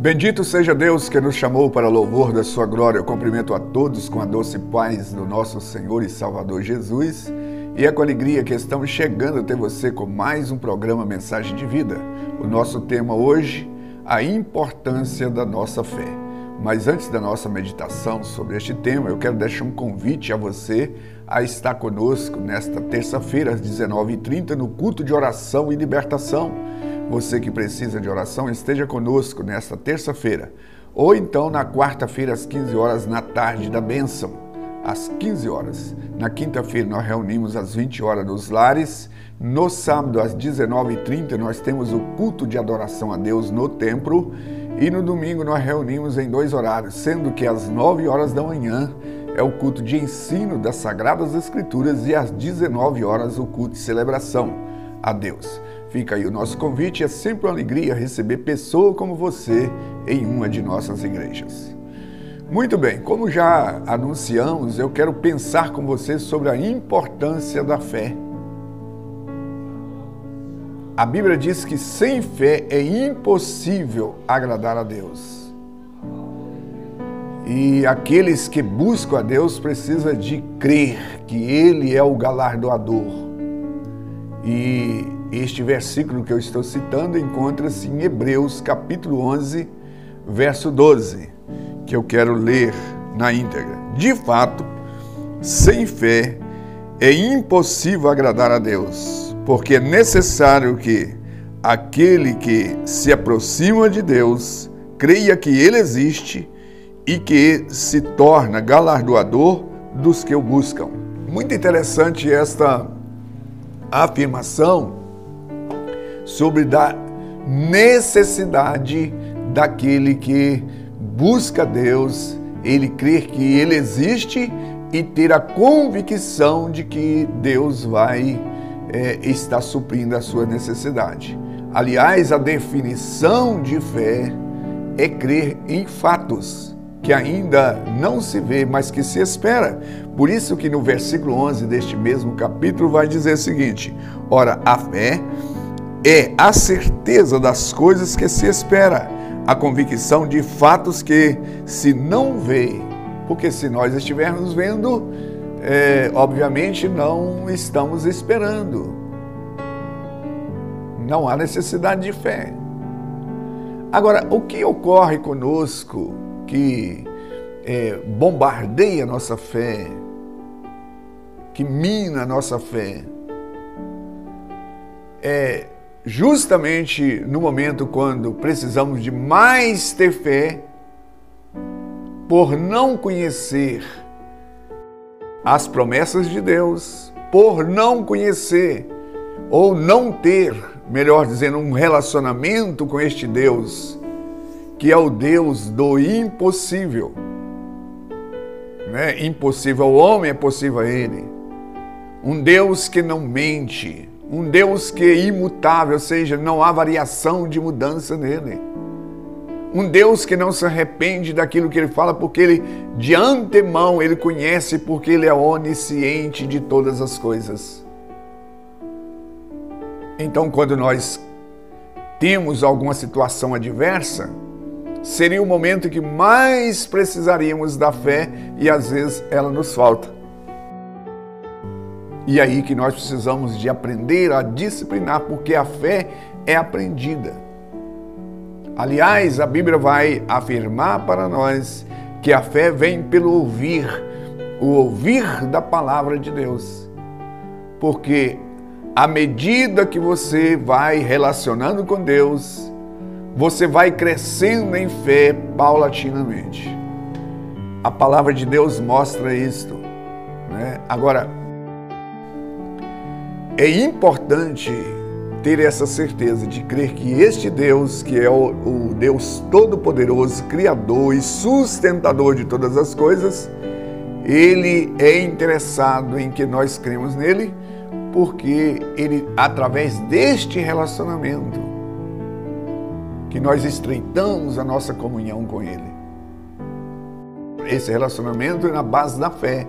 Bendito seja Deus que nos chamou para louvor da sua glória. Eu cumprimento a todos com a doce paz do nosso Senhor e Salvador Jesus. E é com alegria que estamos chegando até você com mais um programa Mensagem de Vida. O nosso tema hoje, a importância da nossa fé. Mas antes da nossa meditação sobre este tema, eu quero deixar um convite a você a estar conosco nesta terça-feira às 19h30 no culto de oração e libertação. Você que precisa de oração, esteja conosco nesta terça-feira. Ou então na quarta-feira às 15 horas na tarde da bênção, às 15 horas. Na quinta-feira nós reunimos às 20 horas nos lares. No sábado às 19h30 nós temos o culto de adoração a Deus no templo. E no domingo nós reunimos em 2 horários, sendo que às 9 horas da manhã é o culto de ensino das Sagradas Escrituras e às 19 horas o culto de celebração a Deus. Fica aí o nosso convite, é sempre uma alegria receber pessoa como você em uma de nossas igrejas. Muito bem, como já anunciamos, eu quero pensar com você sobre a importância da fé. A Bíblia diz que sem fé é impossível agradar a Deus. E aqueles que buscam a Deus precisam de crer que Ele é o galardoador. E este versículo que eu estou citando encontra-se em Hebreus capítulo 11, verso 12, que eu quero ler na íntegra. De fato, sem fé é impossível agradar a Deus, porque é necessário que aquele que se aproxima de Deus creia que Ele existe e que se torna galardoador dos que o buscam. Muito interessante esta afirmação sobre da necessidade daquele que busca Deus, ele crer que Ele existe e ter a convicção de que Deus vai estar suprindo a sua necessidade. Aliás, a definição de fé é crer em fatos que ainda não se vê, mas que se espera. Por isso que no versículo 11 deste mesmo capítulo vai dizer o seguinte: ora, a fé é a certeza das coisas que se espera, a convicção de fatos que se não vê. Porque se nós estivermos vendo, obviamente não estamos esperando. Não há necessidade de fé. Agora, o que ocorre conosco que bombardeia a nossa fé, que mina a nossa fé, é justamente no momento quando precisamos de mais ter fé, por não conhecer as promessas de Deus, por não conhecer ou não ter, melhor dizendo, um relacionamento com este Deus, que é o Deus do impossível. Impossível ao homem, é possível a Ele. Um Deus que não mente, um Deus que é imutável, ou seja, não há variação de mudança nele. Um Deus que não se arrepende daquilo que Ele fala, porque Ele, de antemão, Ele conhece, porque Ele é onisciente de todas as coisas. Então, quando nós temos alguma situação adversa, seria o momento em que mais precisaríamos da fé e às vezes ela nos falta. E aí que nós precisamos de aprender a disciplinar, porque a fé é aprendida. Aliás, a Bíblia vai afirmar para nós que a fé vem pelo ouvir, o ouvir da palavra de Deus. Porque à medida que você vai relacionando com Deus, você vai crescendo em fé paulatinamente. A palavra de Deus mostra isto. Agora, é importante ter essa certeza de crer que este Deus, que é o Deus Todo-Poderoso, Criador e sustentador de todas as coisas, Ele é interessado em que nós cremos nele, porque Ele, através deste relacionamento, que nós estreitamos a nossa comunhão com Ele. Esse relacionamento é na base da fé,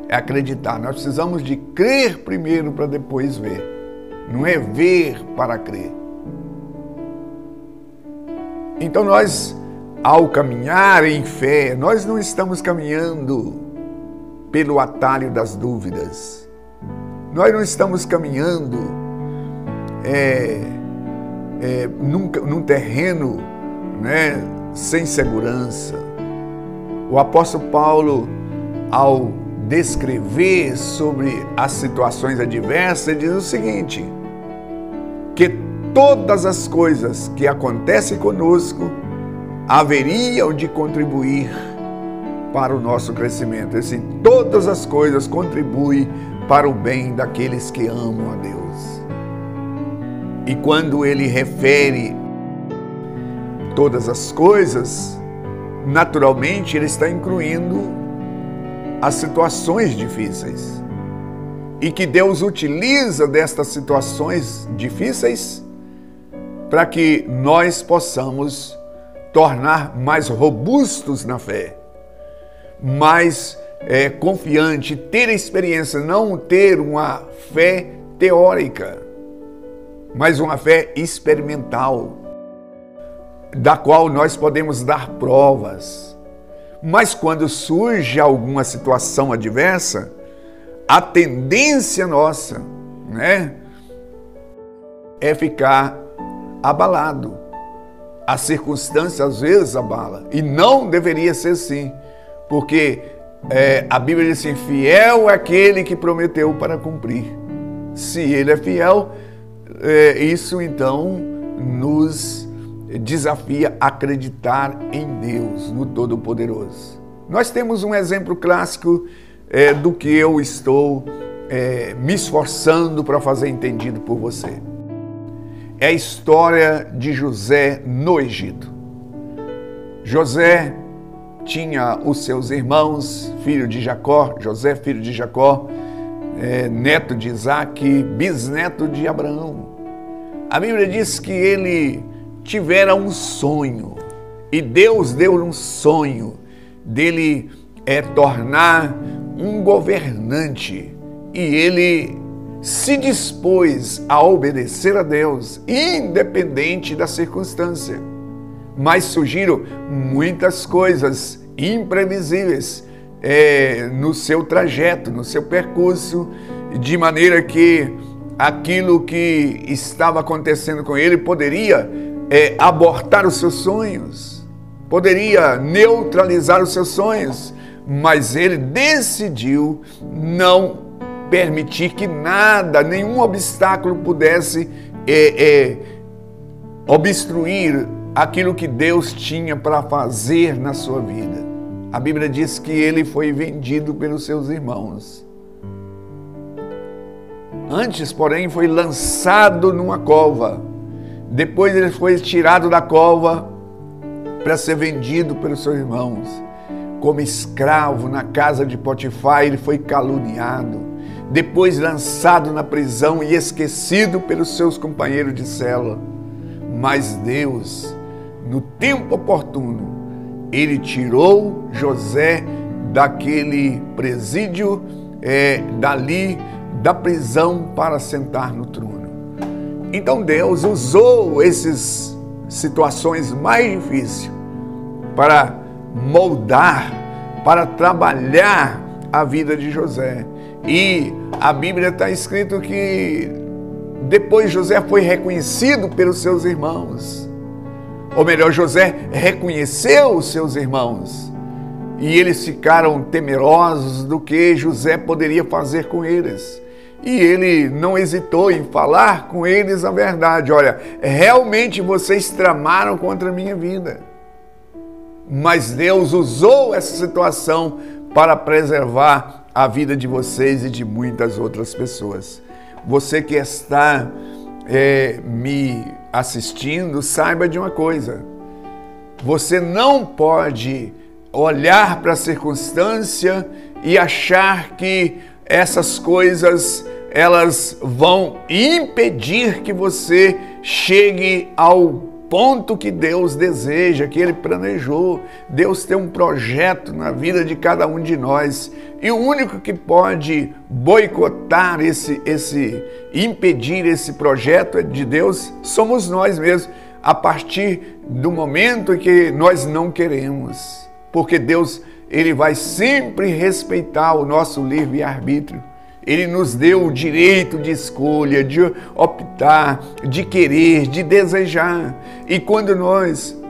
é acreditar. Nós precisamos de crer primeiro para depois ver. Não é ver para crer. Então nós ao caminhar em fé, nós não estamos caminhando pelo atalho das dúvidas. Nós não estamos caminhando num terreno, né, sem segurança. O apóstolo Paulo, ao descrever sobre as situações adversas, ele diz o seguinte: que todas as coisas que acontecem conosco haveriam de contribuir para o nosso crescimento. Assim, todas as coisas contribuem para o bem daqueles que amam a Deus. E quando ele refere todas as coisas, naturalmente ele está incluindo as situações difíceis. E que Deus utiliza destas situações difíceis para que nós possamos tornar mais robustos na fé, mais confiante, ter experiência, não ter uma fé teórica, mas uma fé experimental, da qual nós podemos dar provas. Mas quando surge alguma situação adversa, a tendência nossa, né, é ficar abalado. A circunstância às vezes abala, e não deveria ser assim, porque a Bíblia diz assim: fiel é aquele que prometeu para cumprir. Se ele é fiel, isso então nos desafia a acreditar em Deus, no Todo-Poderoso. Nós temos um exemplo clássico do que eu estou me esforçando para fazer entendido por você. É a história de José no Egito. José tinha os seus irmãos, filho de Jacó, José, filho de Jacó, neto de Isaac, bisneto de Abraão. A Bíblia diz que ele tivera um sonho, e Deus deu um sonho dele tornar um governante, e ele se dispôs a obedecer a Deus, independente da circunstância. Mas surgiram muitas coisas imprevisíveis no seu trajeto, no seu percurso, de maneira que aquilo que estava acontecendo com ele poderia abortar os seus sonhos, poderia neutralizar os seus sonhos, mas ele decidiu não permitir que nada, nenhum obstáculo pudesse obstruir aquilo que Deus tinha para fazer na sua vida. A Bíblia diz que ele foi vendido pelos seus irmãos. Antes, porém, foi lançado numa cova. Depois ele foi tirado da cova para ser vendido pelos seus irmãos. Como escravo na casa de Potifar, ele foi caluniado. Depois lançado na prisão e esquecido pelos seus companheiros de cela. Mas Deus, no tempo oportuno, ele tirou José daquele presídio, dali da prisão, para sentar no trono. Então Deus usou essas situações mais difíceis para moldar, para trabalhar a vida de José. E a Bíblia está escrito que depois José foi reconhecido pelos seus irmãos. Ou melhor, José reconheceu os seus irmãos. E eles ficaram temerosos do que José poderia fazer com eles. E ele não hesitou em falar com eles a verdade. Olha, realmente vocês tramaram contra a minha vida. Mas Deus usou essa situação para preservar a vida de vocês e de muitas outras pessoas. Você que está me assistindo, saiba de uma coisa. Você não pode olhar para a circunstância e achar que essas coisas elas vão impedir que você chegue ao ponto que Deus deseja, que Ele planejou. Deus tem um projeto na vida de cada um de nós. E o único que pode boicotar impedir esse projeto de Deus, somos nós mesmos. a partir do momento em que nós não queremos. Porque Deus, Ele vai sempre respeitar o nosso livre-arbítrio. Ele nos deu o direito de escolha, de optar, de querer, de desejar. E quando nós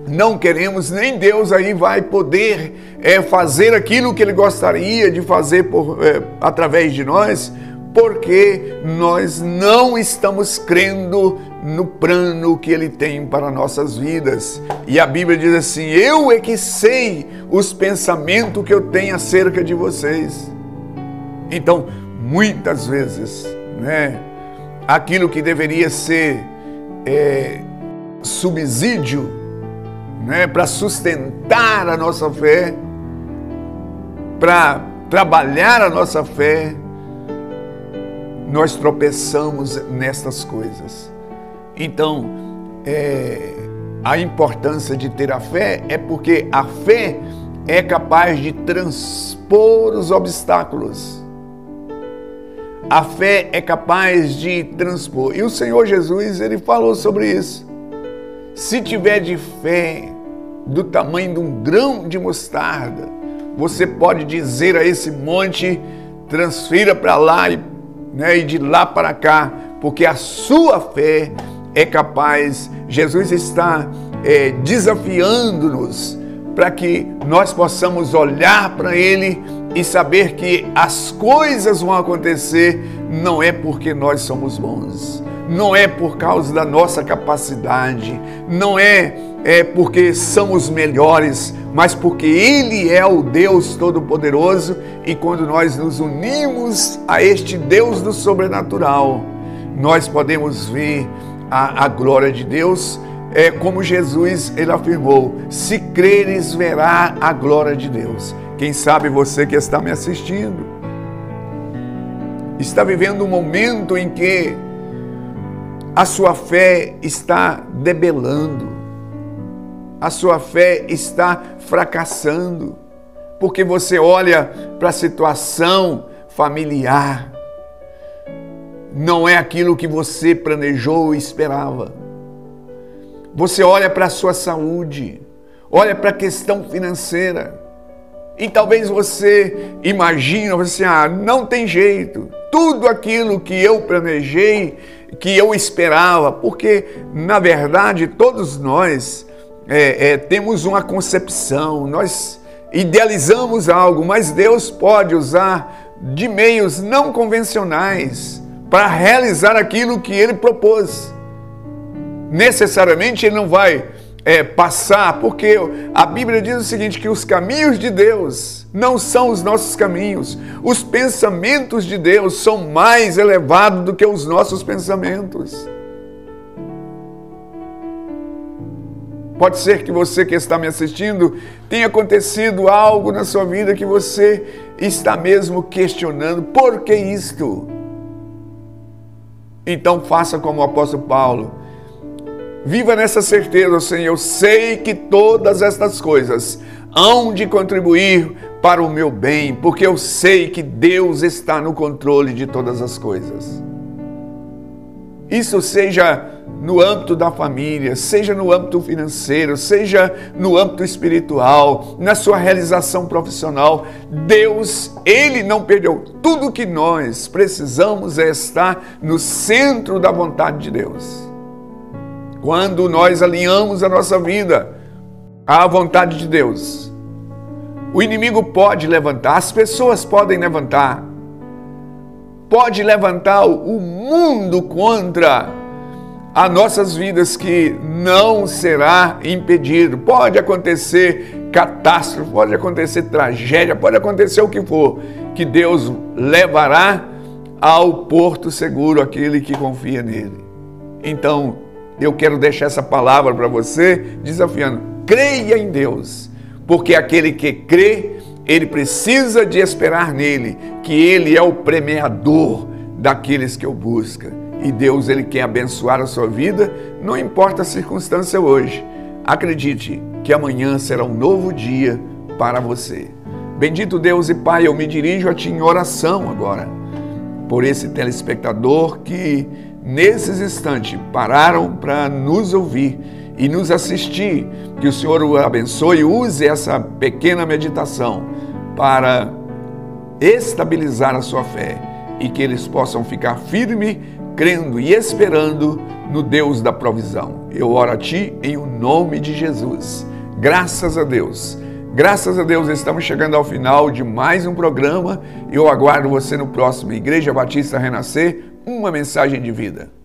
não queremos, nem Deus aí vai poder fazer aquilo que Ele gostaria de fazer através de nós, porque nós não estamos crendo no plano que Ele tem para nossas vidas. E a Bíblia diz assim: eu é que sei os pensamentos que eu tenho acerca de vocês. Então, muitas vezes, aquilo que deveria ser subsídio, para sustentar a nossa fé, para trabalhar a nossa fé, nós tropeçamos nestas coisas. Então, a importância de ter a fé é porque a fé é capaz de transpor os obstáculos. A fé é capaz de transpor. E o Senhor Jesus, Ele falou sobre isso. Se tiver de fé do tamanho de um grão de mostarda, você pode dizer a esse monte: transfira para lá e de lá para cá, porque a sua fé é capaz. Jesus está desafiando-nos para que nós possamos olhar para Ele e saber que as coisas vão acontecer não é porque nós somos bons, não é por causa da nossa capacidade, não é porque somos melhores, mas porque Ele é o Deus Todo-Poderoso. E quando nós nos unimos a este Deus do sobrenatural, nós podemos ver a glória de Deus. Como Jesus, Ele afirmou: se creres, verá a glória de Deus. Quem sabe você que está me assistindo está vivendo um momento em que a sua fé está debelando, a sua fé está fracassando, porque você olha para a situação familiar, não é aquilo que você planejou e esperava. Você olha para a sua saúde, olha para a questão financeira, e talvez você imagine, não tem jeito, tudo aquilo que eu planejei, que eu esperava, porque na verdade todos nós temos uma concepção, nós idealizamos algo, mas Deus pode usar de meios não convencionais para realizar aquilo que Ele propôs. Necessariamente Ele não vai passar, porque a Bíblia diz o seguinte, que os caminhos de Deus não são os nossos caminhos, os pensamentos de Deus são mais elevados do que os nossos pensamentos. Pode ser que você que está me assistindo tenha acontecido algo na sua vida que você está mesmo questionando: por que isto? Então faça como o apóstolo Paulo. Viva nessa certeza, Senhor, eu sei que todas estas coisas hão de contribuir para o meu bem, porque eu sei que Deus está no controle de todas as coisas. Isso seja no âmbito da família, seja no âmbito financeiro, seja no âmbito espiritual, na sua realização profissional. Deus, Ele não perdeu. Tudo que nós precisamos é estar no centro da vontade de Deus. Quando nós alinhamos a nossa vida à vontade de Deus, o inimigo pode levantar, as pessoas podem levantar, pode levantar o mundo contra as nossas vidas, que não será impedido. Pode acontecer catástrofe, pode acontecer tragédia, pode acontecer o que for, que Deus levará ao porto seguro aquele que confia nele. Então, eu quero deixar essa palavra para você, desafiando: creia em Deus, porque aquele que crê, ele precisa de esperar nele, que ele é o premiador daqueles que o buscam. E Deus, Ele quer abençoar a sua vida, não importa a circunstância hoje. Acredite que amanhã será um novo dia para você. Bendito Deus e Pai, eu me dirijo a Ti em oração agora, por esse telespectador que nesses instantes, pararam para nos ouvir e nos assistir. Que o Senhor o abençoe e use essa pequena meditação para estabilizar a sua fé e que eles possam ficar firmes, crendo e esperando no Deus da provisão. Eu oro a Ti em o nome de Jesus. Graças a Deus. Graças a Deus, estamos chegando ao final de mais um programa e eu aguardo você no próximo Igreja Batista Renascer, uma mensagem de vida.